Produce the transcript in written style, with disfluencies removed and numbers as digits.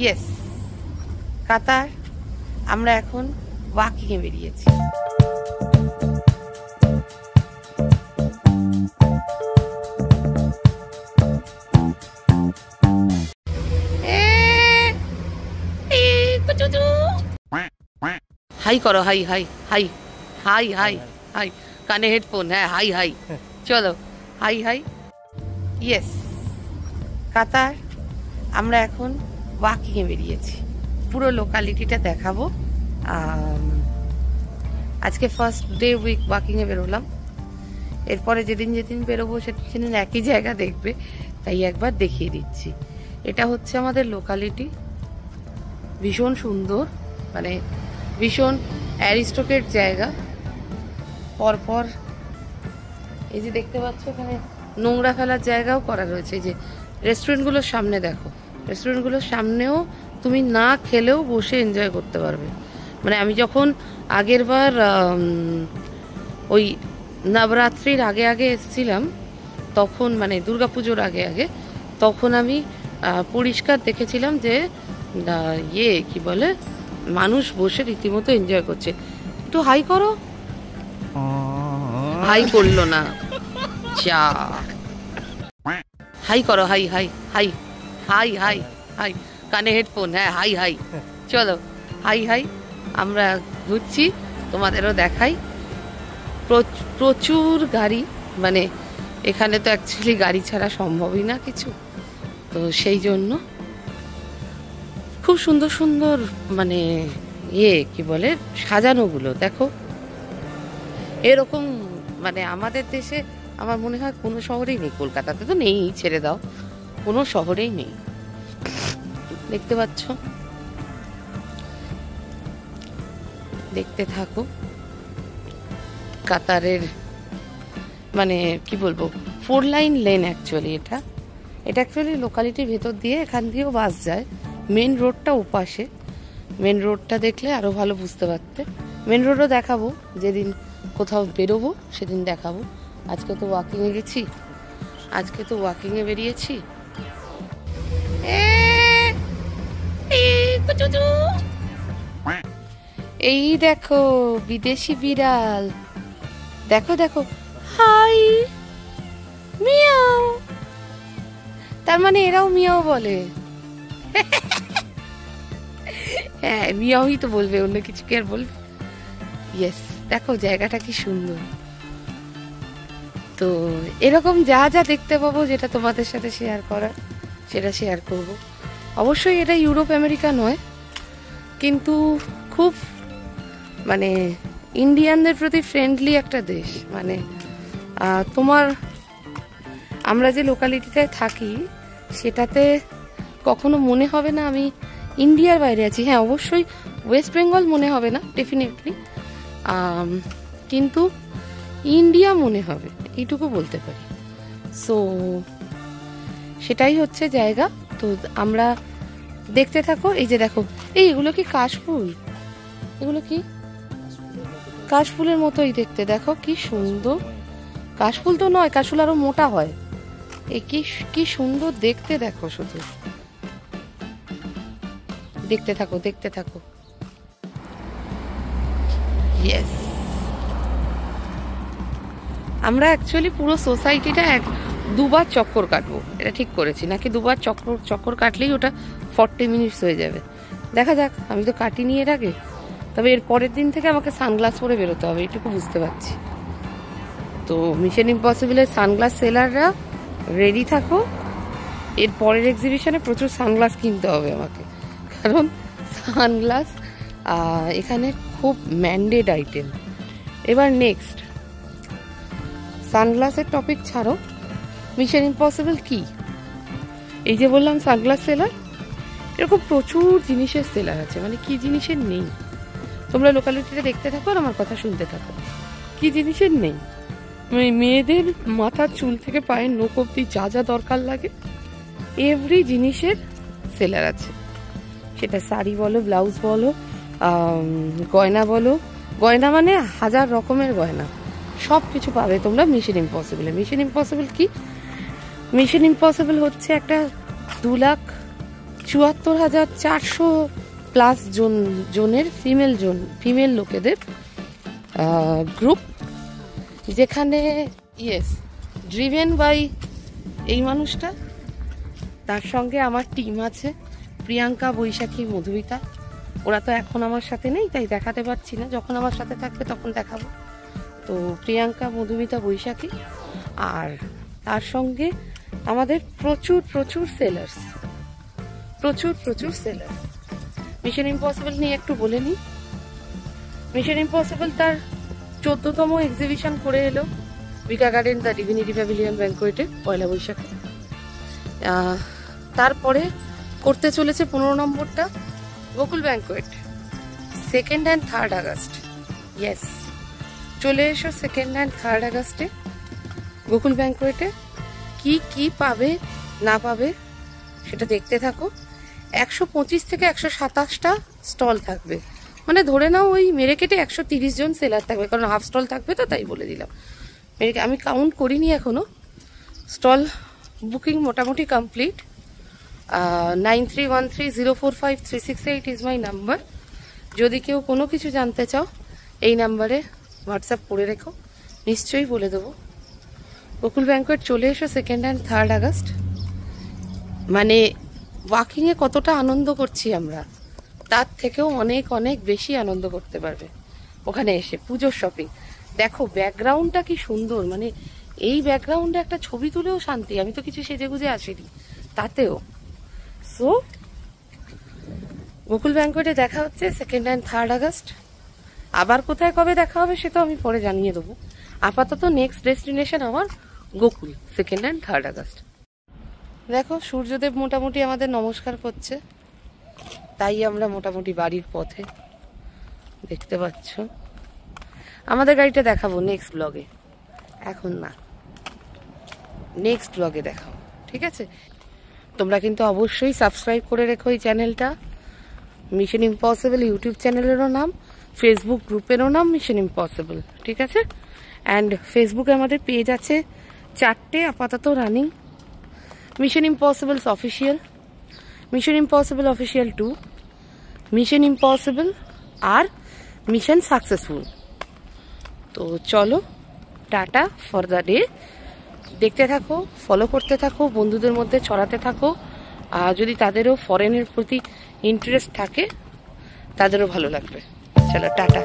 Yes, কাতার। আমরা এখন walking এ বেরিয়েছি। হাই করো, high high high high high high, কানে হেডফোন, হ্যাঁ হাই হাই, চলো হাই হাই। ইয়েস, কাতার। আমরা এখন ওয়াকিং এ বেরিয়েছি, পুরো লোকালিটিটা দেখাবো। আজকে ফার্স্ট ডে উইক ওয়াকিং এ বেরোলাম, এরপরে যেদিন যেদিন বেরোবো সেদিন একই জায়গা দেখবে, তাই একবার দেখিয়ে দিচ্ছি। এটা হচ্ছে আমাদের লোকালিটি, ভীষণ সুন্দর, মানে ভীষণ অ্যারিস্টোক্রেট জায়গা। পরপর এই যে দেখতে পাচ্ছ এখানে নোংরা ফেলার জায়গাও করা রয়েছে। এই যে রেস্টুরেন্টগুলোর সামনে দেখো, রেস্টুরেন্টগুলোর সামনেও তুমি না খেলেও বসে এনজয় করতে পারবে। মানে আমি যখন আগের বার ওই নবরাত্রির আগে আগে এসেছিলাম, তখন মানে দুর্গাপুজোর আগে আগে, তখন আমি পরিষ্কার দেখেছিলাম যে কি বলে, মানুষ বসে রীতিমতো এনজয় করছে। একটু হাই করো। হাই করলো না, যা হাই করো, high high high high high high, কানে হেডফোন, হ্যাঁ হাই হাই, চলো হাই হাই। আমরা ঘুরছি, তোমাদেরও দেখাই। প্রচুর গাড়ি, মানে এখানে তো অ্যাকচুয়ালি গাড়ি ছাড়া সম্ভবই না কিছু, তো সেই জন্য খুব সুন্দর সুন্দর মানে কি বলে সাজানোগুলো দেখো। এরকম মানে আমাদের দেশে আমার মনে হয় কোনো শহরেই নেই, কলকাতাতে তো নেই, ছেড়ে দাও, কোনো শহরেই নেই। দেখতে পাচ্ছ, দেখতে থাকো। কাতারের মানে কি বলবো, 4 লাইন লেন অ্যাকচুয়ালি। এটা অ্যাকচুয়ালি লোকালিটির ভেতর দিয়ে, এখান দিয়েও বাস যায়। মেন রোডটা ওপাশে, মেন রোডটা দেখলে আরো ভালো বুঝতে পারতে। মেন রোডও দেখাবো, যেদিন কোথাও বেরোবো সেদিন দেখাবো। আজকে তো ওয়াকিং এ গেছি, আজকে তো ওয়াকিং এ বেরিয়েছি। এই দেখো বিদেশি বিড়াল, দেখো দেখো, হাই মিয়াও, তার মানে এরাও মিয়াও বলে। হ্যাঁ মিয়াওই তো বলবে, অন্য কিছু কি আর বলবে। ইয়েস, দেখো জায়গাটা কি সুন্দর। তো এরকম যা যা দেখতে পাবো, যেটা তোমাদের সাথে শেয়ার করার সেটা শেয়ার করব। অবশ্যই এটা ইউরোপ আমেরিকা নয়, কিন্তু খুব মানে ইন্ডিয়ানদের প্রতি ফ্রেন্ডলি একটা দেশ। মানে তোমার আমরা যে লোকালিটিটায় থাকি সেটাতে কখনো মনে হবে না আমি ইন্ডিয়ার বাইরে আছি। হ্যাঁ অবশ্যই ওয়েস্ট বেঙ্গল মনে হবে না ডেফিনেটলি, কিন্তু ইন্ডিয়া মনে হবে, এইটুকু বলতে পারি। সো সেটাই হচ্ছে জায়গা। তো আমরা দেখতে থাকো। এই যে দেখো, এগুলো কি কাশফুল? এগুলো কি কাশফুলের মতোই দেখতে, দেখো কি সুন্দর। কাশফুল তো নয়, কাশফুল আরো মোটা হয়। এই কি সুন্দর দেখতে, দেখো শুধু দেখতে থাকো, দেখতে থাকো। ইয়েস, আমরা অ্যাকচুয়ালি পুরো সোসাইটিটা দুবার চক্কর কাটবো, এটা ঠিক করেছি। নাকি দুবার চক্কর কাটলেই ওটা 40 মিনিটস হয়ে যাবে। দেখা যাক, আমি তো কাটিনি এর আগে। তবে এর পরের দিন থেকে আমাকে সানগ্লাস পরে বেরোতে হবে, এটুকু বুঝতে পারছি। তো মিশন ইম্পসিবলের সানগ্লাস সেলাররা রেডি থাকো, এর পরের এক্সিবিশনে প্রচুর সানগ্লাস কিনতে হবে আমাকে, কারণ সানগ্লাস এখানে খুব ম্যান্ডেড আইটেম। এবার নেক্সট, সানগ্লাসের টপিক ছাড়ো, মিশন ইম্পসিবল কি, এই যে বললাম সানগ্লাস সেলার, এরকম প্রচুর জিনিসের সেলার আছে। মানে কি জিনিসের নেই, তোমরা লোকালিটিটা দেখতে থাকো আর আমার কথা শুনতে থাকো। কি জিনিসের নেই, মানে মেয়েদের মাথার চুল থেকে পায়ের নখ অব্দি যা যা দরকার লাগে এভরি জিনিসের সেলার আছে। সেটা শাড়ি বলো, ব্লাউজ বলো, গয়না বলো, গয়না মানে 1000 রকমের গয়না, সব কিছু পাবে তোমরা মিশন ইম্পসিবলে। মিশন ইম্পসিবল কি, মিশন ইম্পসিবল হচ্ছে একটা 2 লাখ 74,400 প্লাস জনের ফিমেল লোকেদের গ্রুপ, যেখানে ড্রিভেন বাই এই মানুষটা, তার সঙ্গে আমার টিম আছে প্রিয়াঙ্কা, বৈশাখী, মধুমিতা। ওরা তো এখন আমার সাথে নেই তাই দেখাতে পারছি না, যখন আমার সাথে থাকবে তখন দেখাবো। তো প্রিয়াঙ্কা, মধুমিতা, বৈশাখী, আর তার সঙ্গে আমাদের প্রচুর সেলার্স, প্রচুর সেলার্স। মিশন ইম্পসিবল নিয়ে একটু বলে নিই। মিশন ইম্পসিবল তার 14তম এক্সিবিশন করে এলো Bhika garden the divinity pavilion ব্যাংকোয়েটে 1 বৈশাখে। তারপরে করতে চলেছে 15 নম্বরটা Gokul banquet 2nd and 3rd August. Yes, চলে এসো 2nd and 3rd আগস্টে গোকুল ব্যাংকোয়েটে। কি পাবে না পাবে সেটা দেখতে থাকো। 125 থেকে 127টা স্টল থাকবে, মানে ধরে নাও ওই মেরে কেটে 130 জন সেলার থাকবে, কারণ হাফ স্টল থাকবে তো তাই বলে দিলাম। আমি কাউন্ট করিনি এখনো। স্টল বুকিং মোটামুটি কমপ্লিট। 9313045368 is my number. যদি কেউ কোনো কিছু জানতে চাও এই নাম্বারে হোয়াটসঅ্যাপ করে রেখো, নিশ্চয়ই বলে দেবো। গোকুল ব্যাংকোয়েট চলে এসো 2nd and 3rd আগস্ট। মানে ওয়াকিংয়ে কতটা আনন্দ করছি আমরা, তার থেকেও অনেক বেশি আনন্দ করতে পারবে ওখানে এসে। পুজোর শপিং দেখো, ব্যাকগ্রাউন্ডটা কি সুন্দর, মানে এই ব্যাকগ্রাউন্ডে একটা ছবি তুলেও শান্তি। আমি তো কিছু সেজেগুজে আসিনি তাতেও। সো গোকুল ব্যাংকোয়েটে দেখা হচ্ছে 2nd and 3rd আগস্ট। আবার কোথায় কবে দেখা হবে সে তো আমি পরে জানিয়ে দেবো। আপাতত নেক্সট ডেস্টিনেশন আমার Gokul 2nd and 3rd August. দেখো সূর্যদেব মোটামুটি আমাদের নমস্কার করছে, তাই আমরা মোটামুটি বাড়ির পথে, দেখতে পাচ্ছ। আমাদের গাড়িটা দেখাবো নেক্সট ব্লগে, এখন না, নেক্সট ব্লগে দেখাবো, ঠিক আছে? তোমরা কিন্তু অবশ্যই সাবস্ক্রাইব করে রেখো এই চ্যানেলটা। মিশন ইম্পসিবল ইউটিউব চ্যানেলেরও নাম, ফেসবুক গ্রুপেরও নাম মিশন ইম্পসিবল, ঠিক আছে? অ্যান্ড ফেসবুকে আমাদের পেজ আছে 4টে আপাতত running. Mission impossible official, mission impossible official 2, mission impossible আর মিশন সাকসেসফুল। তো চলো, টাটা ফর দ্য ডে। দেখতে থাকো, ফলো করতে থাকো, বন্ধুদের মধ্যে ছড়াতে থাকো। আর যদি তাদেরও ফরেনের প্রতি ইন্টারেস্ট থাকে তাদেরও ভালো লাগবে। চলো টাটা।